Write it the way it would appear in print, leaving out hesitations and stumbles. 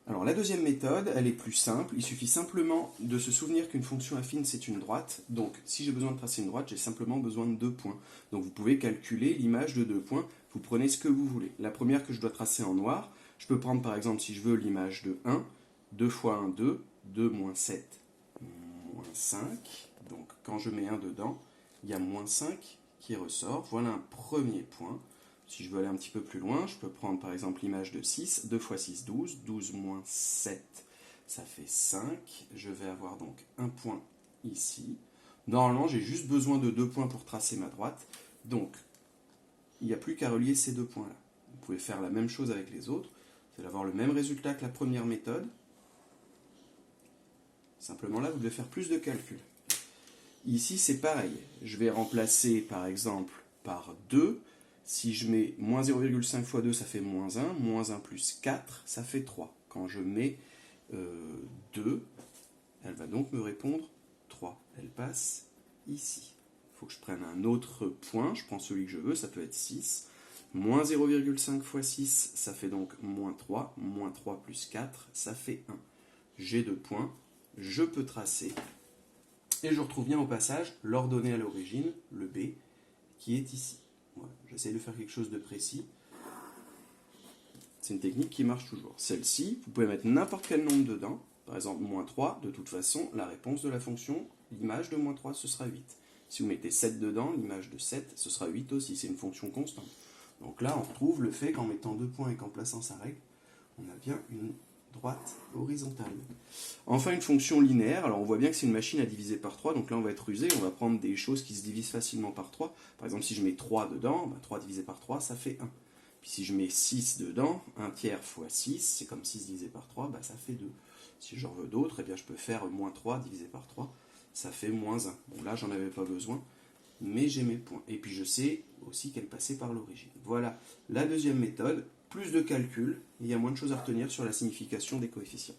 Alors la deuxième méthode, elle est plus simple. Il suffit simplement de se souvenir qu'une fonction affine, c'est une droite. Donc si j'ai besoin de tracer une droite, j'ai simplement besoin de 2 points. Donc vous pouvez calculer l'image de 2 points. Vous prenez ce que vous voulez. La première que je dois tracer en noir, je peux prendre par exemple, si je veux, l'image de 1. 2 fois 1, 2. 2 moins 7, moins 5. Donc quand je mets 1 dedans, il y a moins 5 qui ressort. Voilà un premier point. Si je veux aller un petit peu plus loin, je peux prendre par exemple l'image de 6. 2 fois 6, 12. 12 moins 7, ça fait 5. Je vais avoir donc un point ici. Normalement, j'ai juste besoin de 2 points pour tracer ma droite. Donc, il n'y a plus qu'à relier ces 2 points-là. Vous pouvez faire la même chose avec les autres. Vous allez avoir le même résultat que la première méthode. Simplement là, vous devez faire plus de calculs. Ici, c'est pareil. Je vais remplacer par exemple par 2. Si je mets moins 0,5 fois 2, ça fait moins 1. Moins 1 plus 4, ça fait 3. Quand je mets 2, elle va donc me répondre 3. Elle passe ici. Il faut que je prenne un autre point. Je prends celui que je veux, ça peut être 6. Moins 0,5 fois 6, ça fait donc moins 3. Moins 3 plus 4, ça fait 1. J'ai 2 points. Je peux tracer. Et je retrouve bien au passage l'ordonnée à l'origine, le B, qui est ici. Voilà. J'essaie de faire quelque chose de précis. C'est une technique qui marche toujours. Celle-ci, vous pouvez mettre n'importe quel nombre dedans. Par exemple, moins 3, de toute façon, la réponse de la fonction, l'image de moins 3, ce sera 8. Si vous mettez 7 dedans, l'image de 7, ce sera 8 aussi. C'est une fonction constante. Donc là, on retrouve le fait qu'en mettant 2 points et qu'en plaçant sa règle, on a bien une droite horizontale. Enfin, une fonction linéaire. Alors, on voit bien que c'est une machine à diviser par 3. Donc là, on va être rusé. On va prendre des choses qui se divisent facilement par 3. Par exemple, si je mets 3 dedans, 3 divisé par 3, ça fait 1. Puis si je mets 6 dedans, 1 tiers fois 6, c'est comme 6 divisé par 3, ça fait 2. Si j'en veux d'autres, eh bien, je peux faire moins 3 divisé par 3, ça fait moins 1. Bon, là, j'en avais pas besoin, mais j'ai mes points. Et puis, je sais aussi qu'elle passait par l'origine. Voilà la deuxième méthode. Plus de calcul, il y a moins de choses à retenir sur la signification des coefficients.